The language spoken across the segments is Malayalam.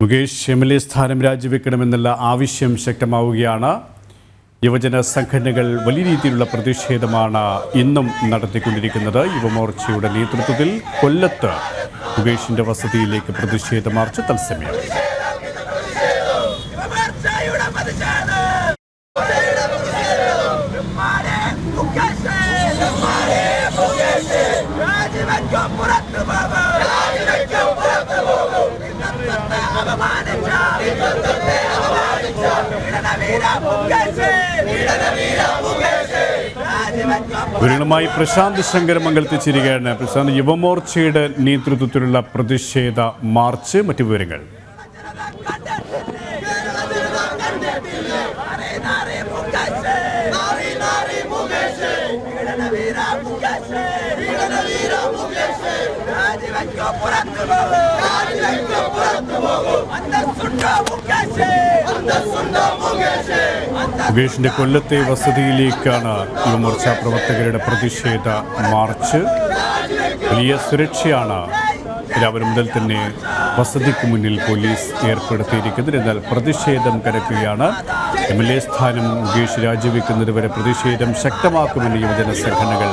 മുകേഷ് എം.എൽ.എ സ്ഥാനം രാജിവെക്കണമെന്നുള്ള ആവശ്യം ശക്തമാവുകയാണ്. യുവജന സംഘടനകൾ വലിയ രീതിയിലുള്ള പ്രതിഷേധമാണ് ഇന്നും നടത്തിക്കൊണ്ടിരിക്കുന്നത്. യുവമോർച്ചയുടെ നേതൃത്വത്തിൽ കൊല്ലത്ത് മുകേഷിന്റെ വസതിയിലേക്ക് പ്രതിഷേധ മാർച്ച് തത്സമയം. വിവരങ്ങളുമായി പ്രശാന്ത് ശങ്കരമംഗലത്ത് ചേരുകയാണ്. പ്രശാന്ത്, യുവമോർച്ചയുടെ നേതൃത്വത്തിലുള്ള പ്രതിഷേധ മാർച്ച്, മറ്റു വിവരങ്ങൾ. മുകേഷിന്റെ കൊല്ലത്തെ വസതിയിലേക്കാണ് യുവമോർച്ച പ്രവർത്തകരുടെ പ്രതിഷേധ മാർച്ച്. വലിയ സുരക്ഷയാണ് രാവിലെ മുതൽ തന്നെ വസതിക്ക് മുന്നിൽ പോലീസ് ഏർപ്പെടുത്തിയിരിക്കുന്നത്. എന്നാൽ പ്രതിഷേധം കനക്കുകയാണ്. എം.എൽ.എ സ്ഥാനം മുകേഷ് രാജിവെക്കുന്നത് വരെ പ്രതിഷേധം ശക്തമാക്കുമെന്ന് യുവജന സംഘടനകൾ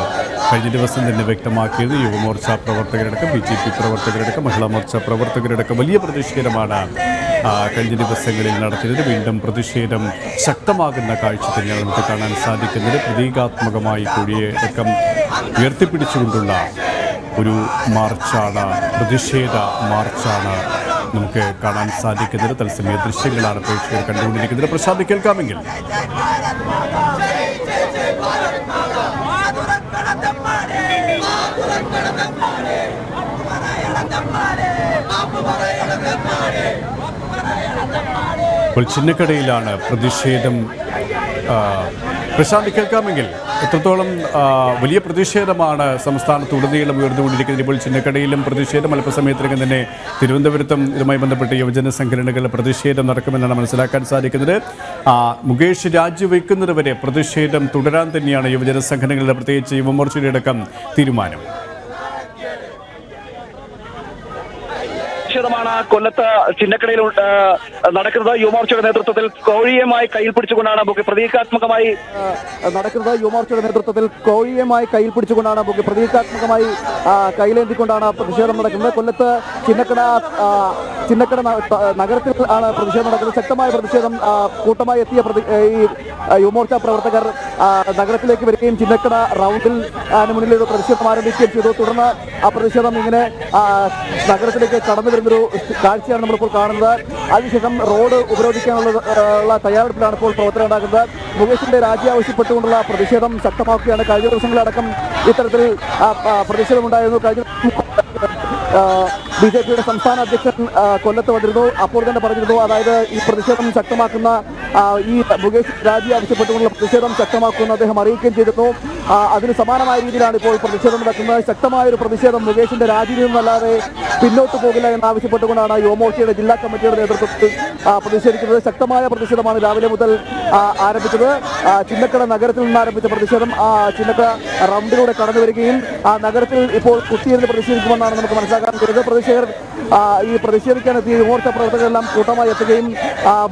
കഴിഞ്ഞ ദിവസം തന്നെ വ്യക്തമാക്കിയത്. യുവമോർച്ച പ്രവർത്തകരടക്കം BJP പ്രവർത്തകരടക്കം മഹിളാ മോർച്ച പ്രവർത്തകരടക്കം വലിയ പ്രതിഷേധമാണ് കഴിഞ്ഞ ദിവസങ്ങളിൽ നടത്തിയത്. വീണ്ടും പ്രതിഷേധം ശക്തമാകുന്ന കാഴ്ച തന്നെയാണ് നമുക്ക് കാണാൻ സാധിക്കുന്നത്. പ്രതീകാത്മകമായി കൊടിയടക്കം ഉയർത്തിപ്പിടിച്ചുകൊണ്ടുള്ള ഒരു മാർച്ചാണ്, പ്രതിഷേധ മാർച്ചാണ് നമുക്ക് കാണാൻ സാധിക്കുന്നത്. തത്സമയ ദൃശ്യങ്ങളാണ് പ്രേക്ഷകർ കണ്ടുകൊണ്ടിരിക്കുന്നത്. പ്രശാന്ത്, കേൾക്കാമെങ്കിൽ. ഇപ്പോൾ ചിന്നക്കടയിലാണ് പ്രതിഷേധം. പ്രശാന്ത്, കേൾക്കാമെങ്കിൽ. എത്രത്തോളം വലിയ പ്രതിഷേധമാണ് സംസ്ഥാനത്തുടനീളം ഉയർന്നുകൊണ്ടിരിക്കുന്നത്. ഇപ്പോൾ ചിന്നക്കടയിലും പ്രതിഷേധം, അല്പസമയത്തിനകം തന്നെ തിരുവനന്തപുരത്തും ഇതുമായി ബന്ധപ്പെട്ട് യുവജന സംഘടനകളുടെ പ്രതിഷേധം നടക്കുമെന്നാണ് മനസ്സിലാക്കാൻ സാധിക്കുന്നത്. മുകേഷ് രാജിവെക്കുന്നത് വരെ പ്രതിഷേധം തുടരാൻ തന്നെയാണ് യുവജന സംഘടനകളുടെ, പ്രത്യേകിച്ച് യുവമോർച്ചയുടെ അടക്കം തീരുമാനം. ാണ് കൊല്ലത്ത് ചിന്നക്കടയിൽ നടക്കുന്നത്. യുവമോർച്ചയുടെ നേതൃത്വത്തിൽ കോഴിയുമായി കയ്യിൽ പിടിച്ചുകൊണ്ടാണ് പ്രതീകാത്മകമായി നടക്കുന്നത്. യുവമോർച്ചയുടെ നേതൃത്വത്തിൽ കോഴിയുമായി കയ്യിൽ പിടിച്ചുകൊണ്ടാണ് പ്രതീകാത്മകമായി കയ്യിലേന്തിക്കൊണ്ടാണ് പ്രതിഷേധം നടക്കുന്നത്. കൊല്ലത്ത് ചിന്നക്കട നഗരത്തിൽ ആണ് പ്രതിഷേധം നടക്കുന്നത്. ശക്തമായ പ്രതിഷേധം കൂട്ടമായി എത്തിയ ഈ യുവമോർച്ച പ്രവർത്തകർ നഗരത്തിലേക്ക് വരികയും ചിന്നക്കട റൗണ്ടിൽ മുന്നിൽ ഒരു പ്രതിഷേധം ആരംഭിക്കുകയും ചെയ്തു. തുടർന്ന് ആ പ്രതിഷേധം ഇങ്ങനെ നഗരത്തിലേക്ക് കടന്നു വരുന്നൊരു കാഴ്ചയാണ് നമ്മളിപ്പോൾ കാണുന്നത്. അതിനുശേഷം റോഡ് ഉപരോധിക്കാനുള്ള തയ്യാറെടുപ്പിലാണ് ഇപ്പോൾ പ്രവർത്തനം ഉണ്ടാക്കുന്നത്. മുകേഷിന്റെ രാജി ആവശ്യപ്പെട്ടുകൊണ്ടുള്ള പ്രതിഷേധം ശക്തമാക്കുകയാണ്. കഴിഞ്ഞ ദിവസങ്ങളിലടക്കം ഇത്തരത്തിൽ പ്രതിഷേധമുണ്ടായിരുന്നു. കഴിഞ്ഞ BJPയുടെ സംസ്ഥാന അധ്യക്ഷൻ കൊല്ലത്ത് വന്നിരുന്നു. അപ്പോൾ തന്നെ പറഞ്ഞിരുന്നു, അതായത് ഈ പ്രതിഷേധം ശക്തമാക്കുന്ന, ഈ മുകേഷ് രാജി ആവശ്യപ്പെട്ടുകൊണ്ടുള്ള പ്രതിഷേധം ശക്തമാക്കുമെന്ന് അദ്ദേഹം അറിയിക്കുകയും ചെയ്തിരുന്നു. അതിന് സമാനമായ രീതിയിലാണ് ഇപ്പോൾ പ്രതിഷേധം നടക്കുന്നത്. ശക്തമായൊരു പ്രതിഷേധം, മുകേഷിന്റെ രാജിയിൽ നിന്നല്ലാതെ പിന്നോട്ട് പോകില്ല എന്നാവശ്യപ്പെട്ടുകൊണ്ടാണ് യുവമോർച്ചയുടെ ജില്ലാ കമ്മിറ്റിയുടെ നേതൃത്വത്തിൽ പ്രതിഷേധിക്കുന്നത്. ശക്തമായ പ്രതിഷേധമാണ് രാവിലെ മുതൽ ആരംഭിച്ചത്. ചിന്നക്കട നഗരത്തിൽ നിന്ന് ആരംഭിച്ച പ്രതിഷേധം ചിന്നക്കട റൗണ്ടിലൂടെ കടന്നു വരികയും നഗരത്തിൽ ഇപ്പോൾ കുത്തിയിരുന്ന് പ്രതിഷേധിക്കുമെന്നാണ് നമുക്ക് മനസ്സിലാക്കാൻ കഴിയുന്നത്. പ്രതിഷേധകർ ഈ പ്രതിഷേധിക്കാനെത്തിയ യുവമോർച്ച പ്രവർത്തകരെല്ലാം കൂട്ടമായി എത്തുകയും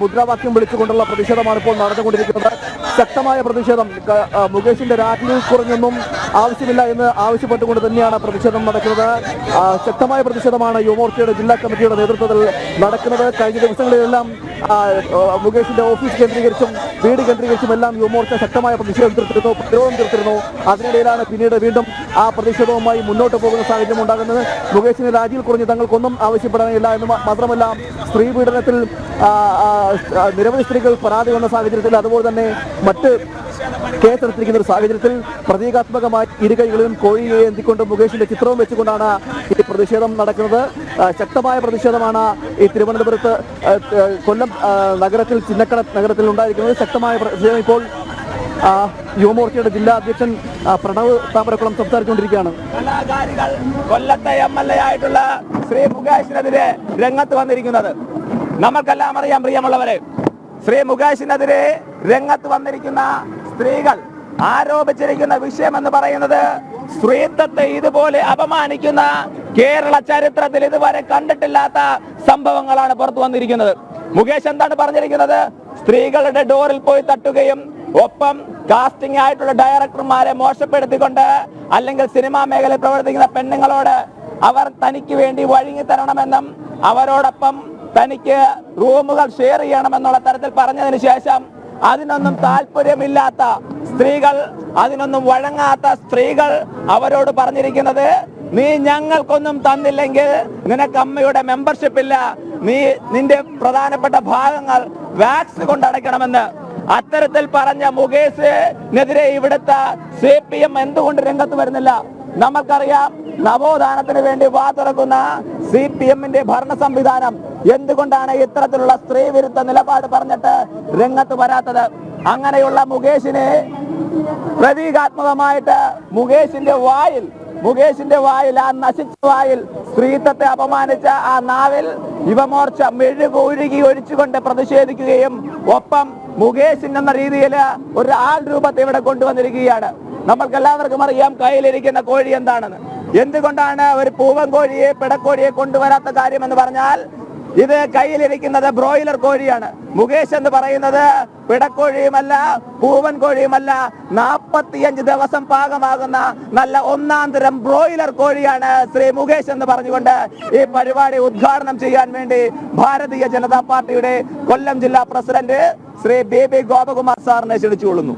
മുദ്രാവാക്യം വിളിച്ചുകൊണ്ടുള്ള പ്രതിഷേധമാണ് ഇപ്പോൾ നടന്നുകൊണ്ടിരിക്കുന്നത്. ശക്തമായ പ്രതിഷേധം, മുകേഷിന്റെ രാജിയിൽ കുറഞ്ഞൊന്നും ആവശ്യമില്ല എന്ന് ആവശ്യപ്പെട്ടുകൊണ്ട് തന്നെയാണ് പ്രതിഷേധം നടക്കുന്നത്. ശക്തമായ പ്രതിഷേധമാണ് യുവമോർച്ചയുടെ ജില്ലാ കമ്മിറ്റിയുടെ നേതൃത്വത്തിൽ നടക്കുന്നത്. കഴിഞ്ഞ ദിവസങ്ങളിലെല്ലാം മുകേഷിന്റെ ഓഫീസ് കേന്ദ്രീകരിച്ചും വീട് കേന്ദ്രീകരിച്ചും എല്ലാം യുവമോർച്ച ശക്തമായ പ്രതിഷേധം തീർത്തിരുന്നു. അതിനിടയിലാണ് പിന്നീട് വീണ്ടും ആ പ്രതിഷേധവുമായി മുന്നോട്ട് പോകുന്ന സാഹചര്യം ഉണ്ടാകുന്നത്. മുകേഷിന് രാജിയിൽ കുറഞ്ഞ് തങ്ങൾക്കൊന്നും ആവശ്യപ്പെടാനില്ല എന്ന് മാത്രമല്ല, സ്ത്രീ പീഡനത്തിൽ നിരവധി സ്ത്രീകൾ പരാതി വന്ന സാഹചര്യത്തിൽ, അതുപോലെ തന്നെ മറ്റ് കേസെടുത്തിരിക്കുന്ന ഒരു സാഹചര്യത്തിൽ പ്രതീകാത്മകമായി ഇരുകൈകളിലും കോഴിയെ എന്തിക്കൊണ്ട് മുകേഷിന്റെ ചിത്രവും വെച്ചുകൊണ്ടാണ് ഈ പ്രതിഷേധം നടക്കുന്നത്. ശക്തമായ പ്രതിഷേധമാണ് ഈ തിരുവനന്തപുരത്ത് കൊല്ലം നഗരത്തിൽ, ചിന്നക്കട നഗരത്തിൽ ഉണ്ടായിരിക്കുന്നത്. ശക്തമായ പ്രതിഷേധം ഇപ്പോൾ യുവമോർച്ചയുടെ ജില്ലാ അധ്യക്ഷൻ പ്രണവ് താമരക്കുളം സംസാരിച്ചുകൊണ്ടിരിക്കുകയാണ്. കൊല്ലത്തെ MLA ആയിട്ടുള്ള ശ്രീ മുകേഷിനെതിരെ രംഗത്ത് വന്നിരിക്കുന്നത് നമുക്കെല്ലാം അറിയാം. പ്രിയമുള്ളവരെ, ശ്രീ മുകേഷിനെതിരെ രംഗത്ത് വന്നിരിക്കുന്ന സ്ത്രീകൾ ആരോപിച്ചിരിക്കുന്ന വിഷയം എന്ന് പറയുന്നത് സ്ത്രീത്വത്തെ ഇതുപോലെ അപമാനിക്കുന്ന കേരള ചരിത്രത്തിൽ ഇതുവരെ കണ്ടിട്ടില്ലാത്ത സംഭവങ്ങളാണ് പുറത്തു വന്നിരിക്കുന്നത്. മുകേഷ് എന്താണ് പറഞ്ഞിരിക്കുന്നത്? സ്ത്രീകളുടെ ഡോറിൽ പോയി തട്ടുകയും ഒപ്പം കാസ്റ്റിംഗ് ആയിട്ടുള്ള ഡയറക്ടർമാരെ മോശപ്പെടുത്തിക്കൊണ്ട് അല്ലെങ്കിൽ സിനിമാ മേഖലയിൽ പ്രവർത്തിക്കുന്ന പെണ്ണുങ്ങളോട് അവർ തനിക്ക് വേണ്ടി വഴങ്ങി തരണമെന്നും അവരോടൊപ്പം തനിക്ക് റൂമുകൾ ഷെയർ ചെയ്യണമെന്നുള്ള തരത്തിൽ പറഞ്ഞതിന് ശേഷം അതിനൊന്നും താല്പര്യമില്ലാത്ത സ്ത്രീകൾ, അതിനൊന്നും വഴങ്ങാത്ത സ്ത്രീകൾ അവരോട് പറഞ്ഞിരിക്കുന്നത്, നീ ഞങ്ങൾക്കൊന്നും തന്നില്ലെങ്കിൽ നിനക്ക് അമ്മയുടെ മെമ്പർഷിപ്പ് ഇല്ല, നിന്റെ പ്രധാനപ്പെട്ട ഭാഗങ്ങൾ വാക്സ് കൊണ്ടടയ്ക്കണമെന്ന്. അത്തരത്തിൽ പറഞ്ഞ മുകേഷിനെതിരെ ഇവിടുത്തെ CPM എന്തുകൊണ്ട് രംഗത്ത് വരുന്നില്ല? നമുക്കറിയാം, നവോത്ഥാനത്തിന് വേണ്ടി വാതുറക്കുന്ന CPM-ന്റെ ഭരണ സംവിധാനം എന്തുകൊണ്ടാണ് ഇത്തരത്തിലുള്ള സ്ത്രീ വിരുദ്ധ നിലപാട് പറഞ്ഞിട്ട് രംഗത്ത് വരാത്തത്? അങ്ങനെയുള്ള മുകേഷിനെ പ്രതീകാത്മകമായിട്ട് മുകേഷിന്റെ വായിൽ, ആ നശിച്ച വായിൽ, സ്ത്രീത്വത്തെ അപമാനിച്ച ആ നാവിൽ യുവമോർച്ച മെഴുകുരുകി ഒഴിച്ചുകൊണ്ട് പ്രതിഷേധിക്കുകയും ഒപ്പം മുകേഷ് എന്ന രീതിയിൽ ഒരു ആൾ രൂപത്തെ ഇവിടെ കൊണ്ടുവന്നിരിക്കുകയാണ്. നമ്മൾക്ക് എല്ലാവർക്കും അറിയാം കയ്യിലിരിക്കുന്ന കോഴി എന്താണെന്ന്. എന്തുകൊണ്ടാണ് ഒരു പൂവൻ കോഴിയെ, പിടക്കോഴിയെ കൊണ്ടുവരാത്ത കാര്യം എന്ന് പറഞ്ഞാൽ, ഇത് കയ്യിലിരിക്കുന്നത് ബ്രോയിലർ കോഴിയാണ്. മുകേഷ് എന്ന് പറയുന്നത് പിടക്കോഴിയുമല്ല, പൂവൻ കോഴിയുമല്ല, 45 ദിവസം പാകമാകുന്ന നല്ല ഒന്നാം തരം ബ്രോയിലർ കോഴിയാണ് ശ്രീ മുകേഷ് എന്ന് പറഞ്ഞുകൊണ്ട് ഈ പരിപാടി ഉദ്ഘാടനം ചെയ്യാൻ വേണ്ടി ഭാരതീയ ജനതാ പാർട്ടിയുടെ കൊല്ലം ജില്ലാ പ്രസിഡന്റ് ശ്രീ BB ഗോപകുമാർ സാറിനെ ക്ഷണിച്ചുകൊള്ളുന്നു.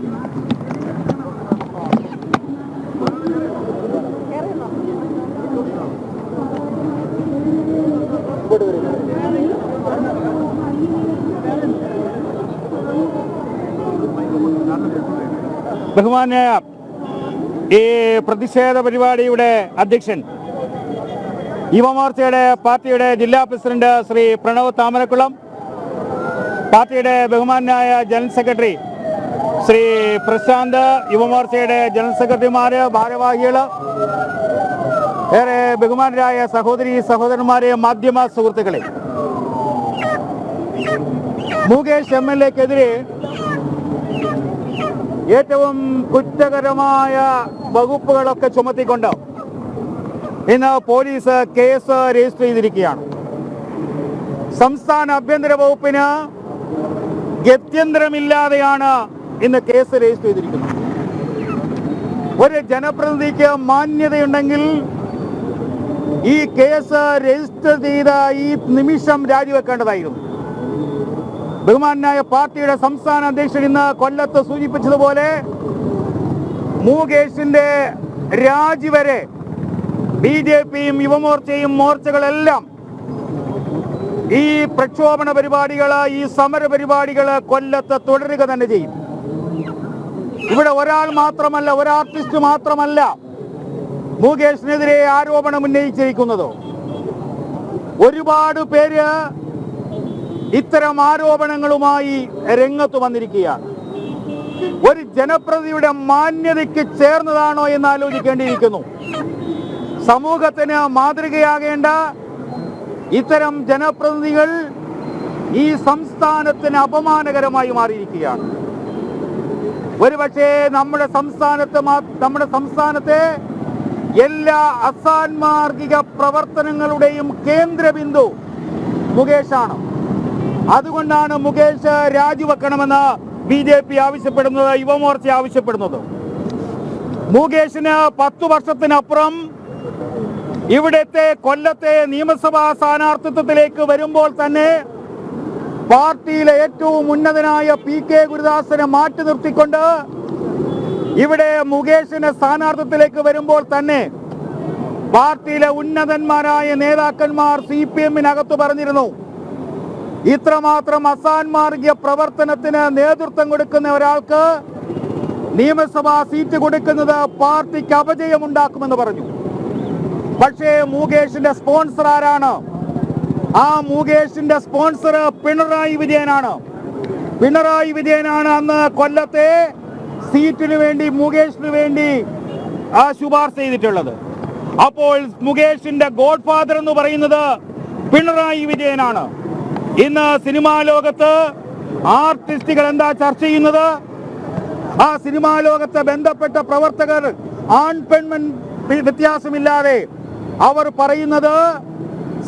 ബഹുമാന്യ ഈ പ്രതിഷേധ പരിപാടിയുടെ അധ്യക്ഷൻ, യുവമോർച്ചയുടെ പാർട്ടിയുടെ ജില്ലാ പ്രസിഡന്റ് ശ്രീ പ്രണവ് താമരക്കുളം, പാർട്ടിയുടെ ബഹുമാന്യായ ജനറൽ സെക്രട്ടറി ശ്രീ പ്രശാന്ത്, യുവമോർച്ചയുടെ ജനറൽ സെക്രട്ടറിമാര്, ഭാരവാഹികൾ, ഏറെ ബഹുമാനരായ സഹോദരി സഹോദരന്മാരെ, മാധ്യമ സുഹൃത്തുക്കളെ, മുകേഷ് MLA-ക്കെതിരെ ഏറ്റവും കുറ്റകരമായ വകുപ്പുകളൊക്കെ ചുമത്തിക്കൊണ്ട് ഇന്ന് പോലീസ് കേസ് രജിസ്റ്റർ ചെയ്തിരിക്കുകയാണ്. സംസ്ഥാന ആഭ്യന്തര വകുപ്പിന് ഗത്യന്തരമില്ലാതെയാണ് ഇന്ന് കേസ് രജിസ്റ്റർ ചെയ്തിരിക്കുന്നത്. ഒരു ജനപ്രതിനിധിക്ക് മാന്യതയുണ്ടെങ്കിൽ ഈ കേസ് രജിസ്റ്റർ ചെയ്ത ഈ നിമിഷം രാജിവെക്കേണ്ടതായിരുന്നു. ബഹുമാനായ പാർട്ടിയുടെ സംസ്ഥാന അധ്യക്ഷൻ ഇന്ന് കൊല്ലത്ത് സൂചിപ്പിച്ചതുപോലെ മുകേഷിന്റെ രാജി വരെ BJP-യും യുവമോർച്ചയും മോർച്ചകളെല്ലാം ഈ പ്രക്ഷോഭണ പരിപാടികൾ, ഈ സമര പരിപാടികൾ കൊല്ലത്ത് തുടരുക തന്നെ ചെയ്യും. ഇവിടെ ഒരാൾ മാത്രമല്ല, ഒരു ആർട്ടിസ്റ്റ് മാത്രമല്ല മുകേഷിനെതിരെ ആരോപണം ഉന്നയിച്ചിരിക്കുന്നത്. ഒരുപാട് പേര് ഇത്തരം ആരോപണങ്ങളുമായി രംഗത്ത് വന്നിരിക്കുകയാണ്. ഒരു ജനപ്രതിനിധിയുടെ മാന്യതയ്ക്ക് ചേർന്നതാണോ എന്ന് ആലോചിക്കേണ്ടിയിരിക്കുന്നു. സമൂഹത്തിന് മാതൃകയാകേണ്ട ഇത്തരം ജനപ്രതിനിധികൾ ഈ സംസ്ഥാനത്തിന് അപമാനകരമായി മാറിയിരിക്കുകയാണ്. ഒരുപക്ഷെ നമ്മുടെ സംസ്ഥാനത്തെ എല്ലാ അസാൻമാർഗിക പ്രവർത്തനങ്ങളുടെയും കേന്ദ്രബിന്ദു മുകേഷാണ്. അതുകൊണ്ടാണ് മുകേഷ് രാജിവെക്കണമെന്ന് BJP ആവശ്യപ്പെടുന്നത്, യുവമോർച്ച ആവശ്യപ്പെടുന്നത്. മുകേഷിന് 10 വർഷത്തിനപ്പുറം ഇവിടുത്തെ കൊല്ലത്തെ നിയമസഭാ സ്ഥാനാർത്ഥിത്വത്തിലേക്ക് വരുമ്പോൾ തന്നെ പാർട്ടിയിലെ ഏറ്റവും ഉന്നതനായ PK ഗുരുദാസനെ മാറ്റി നിർത്തിക്കൊണ്ട് ഇവിടെ മുകേഷിന്റെ സ്ഥാനാർത്ഥിത്വത്തിലേക്ക് വരുമ്പോൾ തന്നെ പാർട്ടിയിലെ ഉന്നതന്മാരായ നേതാക്കന്മാർ CPM-നകത്ത് പറഞ്ഞിരുന്നു, ഇത്രമാത്രം അസാൻമാർഗിക പ്രവർത്തനത്തിന് നേതൃത്വം കൊടുക്കുന്ന ഒരാൾക്ക് നിയമസഭാ സീറ്റ് കൊടുക്കുന്നത് പാർട്ടിക്ക് അപജയമുണ്ടാക്കുമെന്ന് പറഞ്ഞു. പക്ഷേ മുകേഷിന്റെ സ്പോൺസർ ആരാണ്? ആ മുകേഷിന്റെ സ്പോൺസർ പിണറായി വിജയനാണ്. പിണറായി വിജയനാണ് അന്ന് കൊല്ലത്തെ സീറ്റിന് വേണ്ടി മുകേഷിന് വേണ്ടി ശുപാർശ ചെയ്തിട്ടുള്ളത്. അപ്പോൾ മുകേഷിന്റെ ഗോഡ് ഫാദർ എന്ന് പറയുന്നത് പിണറായി വിജയനാണ്. ഇന്ന് സിനിമാ ലോകത്ത് ആർട്ടിസ്റ്റുകൾ എന്താ ചർച്ച ചെയ്യുന്നത്? ആ സിനിമാ ലോകത്തെ ബന്ധപ്പെട്ട പ്രവർത്തകർ ആൺ പെൺമൻ വ്യത്യാസമില്ലാതെ അവർ പറയുന്നത്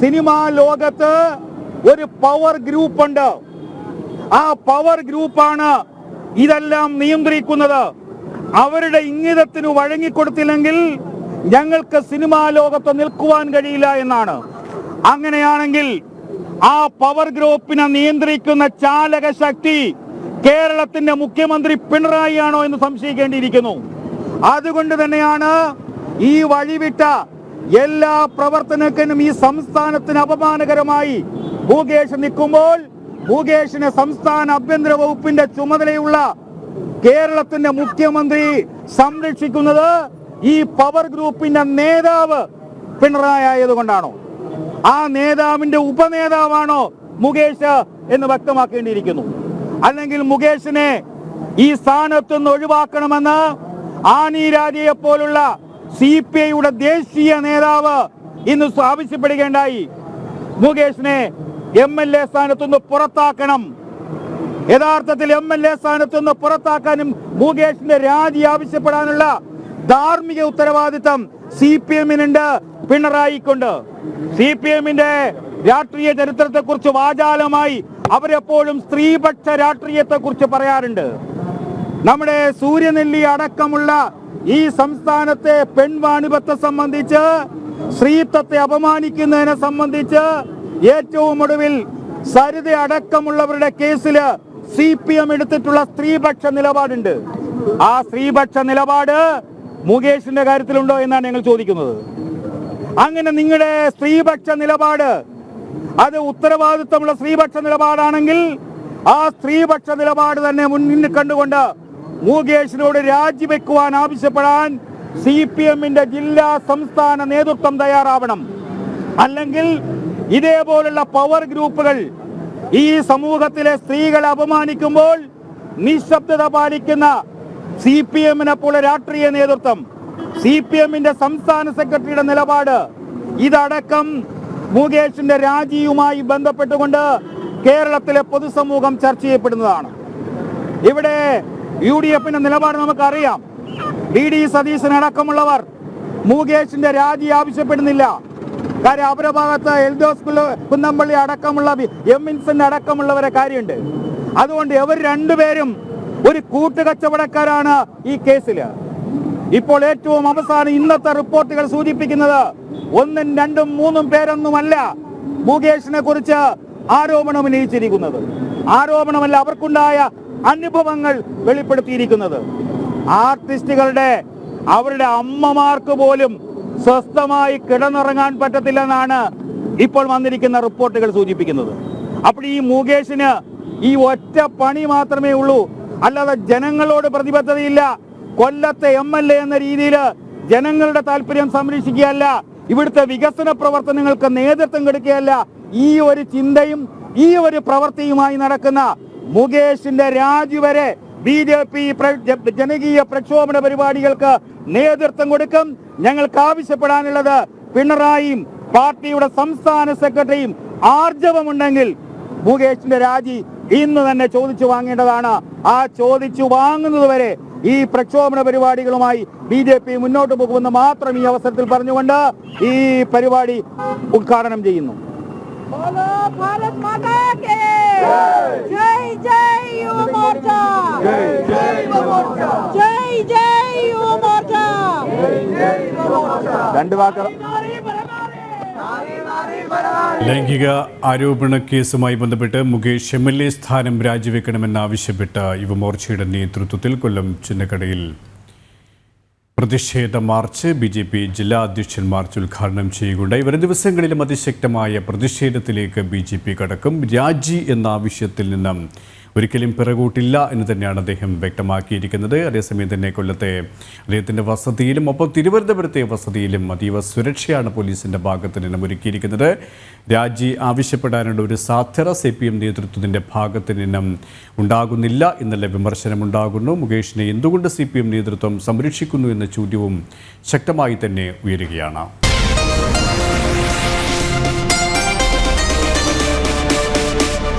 സിനിമാ ലോകത്ത് ഒരു പവർ ഗ്രൂപ്പ് ഉണ്ട്. ആ പവർ ഗ്രൂപ്പാണ് ഇതെല്ലാം നിയന്ത്രിക്കുന്നത്. അവരുടെ ഇംഗിതത്തിന് വഴങ്ങിക്കൊടുത്തില്ലെങ്കിൽ ഞങ്ങൾക്ക് സിനിമാ ലോകത്ത് നിൽക്കുവാൻ കഴിയില്ല എന്നാണ്. അങ്ങനെയാണെങ്കിൽ ആ പവർ ഗ്രൂപ്പിനെ നിയന്ത്രിക്കുന്ന ചാലക ശക്തി കേരളത്തിന്റെ മുഖ്യമന്ത്രി പിണറായി ആണോ എന്ന് സംശയിക്കേണ്ടിയിരിക്കുന്നു. അതുകൊണ്ട് തന്നെയാണ് ഈ വഴിവിട്ട എല്ലാ പ്രവർത്തനത്തിനും ഈ സംസ്ഥാനത്തിന് അപമാനകരമായി മുകേഷ് നിൽക്കുമ്പോൾ മുകേഷിനെ സംസ്ഥാന ആഭ്യന്തര വകുപ്പിന്റെ ചുമതലയുള്ള കേരളത്തിന്റെ മുഖ്യമന്ത്രി സംരക്ഷിക്കുന്നത് ഈ പവർ ഗ്രൂപ്പിന്റെ നേതാവ് പിണറായി ആയതുകൊണ്ടാണോ? ആ നേതാവിന്റെ ഉപനേതാവാണോ മുകേഷ് എന്ന് വ്യക്തമാക്കേണ്ടിയിരിക്കുന്നു. അല്ലെങ്കിൽ മുകേഷിനെ ഈ സ്ഥാനത്ത് നിന്ന് ഒഴിവാക്കണമെന്ന് ആനി രാജയെ പോലുള്ള CPIയുടെ ദേശീയ നേതാവ് ഇന്ന് ആവശ്യപ്പെടുകയുണ്ടായി. മുകേഷിനെ MLA സ്ഥാനത്തുനിന്ന് പുറത്താക്കണം. യഥാർത്ഥത്തിൽ MLA സ്ഥാനത്തുനിന്ന് പുറത്താക്കാനും മുകേഷിന്റെ രാജി ആവശ്യപ്പെടാനുള്ള ധാർമ്മിക ഉത്തരവാദിത്തം CPMനുണ്ട്, പിണറായിക്കുണ്ട്. CPMന്റെ രാഷ്ട്രീയ ചരിത്രത്തെ കുറിച്ച് വാചാലമായി അവരെപ്പോഴും സ്ത്രീപക്ഷ രാഷ്ട്രീയത്തെ കുറിച്ച് പറയാറുണ്ട്. നമ്മുടെ സൂര്യനെല്ലി അടക്കമുള്ള ഈ സംസ്ഥാനത്തെ പെൺവാണിഭത്തെ സംബന്ധിച്ച്, സ്ത്രീത്വത്തെ അപമാനിക്കുന്നതിനെ സംബന്ധിച്ച് ഏറ്റവും ഒടുവിൽ സരിത അടക്കമുള്ളവരുടെ കേസില് CPM എടുത്തിട്ടുള്ള സ്ത്രീപക്ഷ നിലപാടുണ്ട്. ആ സ്ത്രീപക്ഷ നിലപാട് മുകേഷിന്റെ കാര്യത്തിലുണ്ടോ എന്നാണ് ഞങ്ങൾ ചോദിക്കുന്നത്. അങ്ങനെ നിങ്ങളുടെ സ്ത്രീപക്ഷ നിലപാട് അത് ഉത്തരവാദിത്തമുള്ള സ്ത്രീപക്ഷ നിലപാടാണെങ്കിൽ ആ സ്ത്രീപക്ഷ നിലപാട് തന്നെ മുന്നിൽ കണ്ടുകൊണ്ട് മുകേഷിനോട് രാജിവെക്കുവാൻ ആവശ്യപ്പെടാൻ CPMന്റെ ജില്ലാ സംസ്ഥാന നേതൃത്വം തയ്യാറാവണം. അല്ലെങ്കിൽ ഇതേപോലുള്ള പവർ ഗ്രൂപ്പുകൾ ഈ സമൂഹത്തിലെ സ്ത്രീകളെ അപമാനിക്കുമ്പോൾ നിശബ്ദത പാലിക്കുന്ന CPMനെ പോലെ രാഷ്ട്രീയ നേതൃത്വം, CPMന്റെ സംസ്ഥാന സെക്രട്ടറിയുടെ നിലപാട്, ഇതടക്കം മുകേഷിന്റെ രാജിയുമായി ബന്ധപ്പെട്ടുകൊണ്ട് കേരളത്തിലെ പൊതുസമൂഹം ചർച്ച ചെയ്യപ്പെടുന്നതാണ്. ഇവിടെ UDFന്റെ നിലപാട് നമുക്കറിയാം. DD സതീശൻ അടക്കമുള്ളവർ മുകേഷിന്റെ രാജി ആവശ്യപ്പെടുന്നില്ല. കാര്യം അവരുടെ ഭാഗത്ത് എൽദോസ് കുന്നമ്പള്ളി അടക്കമുള്ള M. വിൻസെന്റ് അടക്കമുള്ളവരെ കാര്യമുണ്ട്. അതുകൊണ്ട് ഇവർ രണ്ടുപേരും ഒരു കൂട്ടുകച്ചവടക്കാരാണ് ഈ കേസിൽ. ഇപ്പോൾ ഏറ്റവും അവസാനം ഇന്നത്തെ റിപ്പോർട്ടുകൾ സൂചിപ്പിക്കുന്നത് 1, 2, 3 പേരൊന്നുമല്ല മുകേഷിനെ കുറിച്ച് ആരോപണം ഉന്നയിച്ചിരിക്കുന്നത്. ആരോപണമല്ല, അവർക്കുണ്ടായ അനുഭവങ്ങൾ വെളിപ്പെടുത്തിയിരിക്കുന്നത്. ആർട്ടിസ്റ്റുകളുടെ അവരുടെ അമ്മമാർക്ക് പോലും സ്വസ്ഥമായി കിടന്നുറങ്ങാൻ പറ്റത്തില്ലെന്നാണ് ഇപ്പോൾ വന്നിരിക്കുന്ന റിപ്പോർട്ടുകൾ സൂചിപ്പിക്കുന്നത്. അപ്പോൾ ഈ മുകേഷിന് ഈ ഒറ്റ പണി മാത്രമേ ഉള്ളൂ, അല്ലാതെ ജനങ്ങളോട് പ്രതിബദ്ധതയില്ല. കൊല്ലത്തെ MLA എന്ന രീതിയിൽ ജനങ്ങളുടെ താല്പര്യം സംരക്ഷിക്കുകയല്ല, ഇവിടുത്തെ വികസന പ്രവർത്തനങ്ങൾക്ക് നേതൃത്വം കൊടുക്കുകയല്ല. ഈ ഒരു ചിന്തയും ഈ ഒരു പ്രവൃത്തിയുമായി നടക്കുന്ന മുകേഷിന്റെ രാജി വരെ BJP ജനകീയ പ്രക്ഷോഭണ പരിപാടികൾക്ക് നേതൃത്വം കൊടുക്കും. ഞങ്ങൾക്ക് ആവശ്യപ്പെടാനുള്ളത് പിണറായിയും പാർട്ടിയുടെ സംസ്ഥാന സെക്രട്ടറിയും ആർജവമുണ്ടെങ്കിൽ മുകേഷിന്റെ രാജി ഇന്ന് തന്നെ ചോദിച്ചു വാങ്ങേണ്ടതാണ്. ആ ചോദിച്ചു വാങ്ങുന്നത് വരെ ഈ പ്രക്ഷോഭണ പരിപാടികളുമായി BJP മുന്നോട്ട് പോകുമെന്ന് മാത്രം ഈ അവസരത്തിൽ പറഞ്ഞുകൊണ്ട് ഈ പരിപാടി ഉദ്ഘാടനം ചെയ്യുന്നു. ലൈംഗിക ആരോപണ കേസുമായി ബന്ധപ്പെട്ട് മുകേഷ് MLA സ്ഥാനം രാജിവെക്കണമെന്നാവശ്യപ്പെട്ട യുവമോർച്ചയുടെ നേതൃത്വത്തിൽ കൊല്ലം ചിന്നക്കടയിൽ പ്രതിഷേധ മാർച്ച് BJP ജില്ലാ അധ്യക്ഷൻ മാർച്ച് ഉദ്ഘാടനം ചെയ്യുകയുണ്ടായി. വരും ദിവസങ്ങളിലും അതിശക്തമായ പ്രതിഷേധത്തിലേക്ക് BJP കടക്കും. രാജി എന്ന ആവശ്യത്തിൽ നിന്നും ഒരിക്കലും പിറകോട്ടില്ല എന്ന് തന്നെയാണ് അദ്ദേഹം വ്യക്തമാക്കിയിരിക്കുന്നത്. അതേസമയം തന്നെ കൊല്ലത്തെ അദ്ദേഹത്തിൻ്റെ വസതിയിലും ഒപ്പം തിരുവനന്തപുരത്തെ വസതിയിലും അതീവ സുരക്ഷയാണ് പോലീസിൻ്റെ ഭാഗത്ത് നിന്നും ഒരുക്കിയിരിക്കുന്നത്. രാജി ആവശ്യപ്പെടാനുള്ള ഒരു സാധ്യത CPM നേതൃത്വത്തിൻ്റെ ഭാഗത്ത് നിന്നും ഉണ്ടാകുന്നില്ല എന്നുള്ള വിമർശനമുണ്ടാകുന്നു. മുകേഷിനെ എന്തുകൊണ്ട് CPM നേതൃത്വം സംരക്ഷിക്കുന്നു എന്ന ചോദ്യവും ശക്തമായി തന്നെ ഉയരുകയാണ്.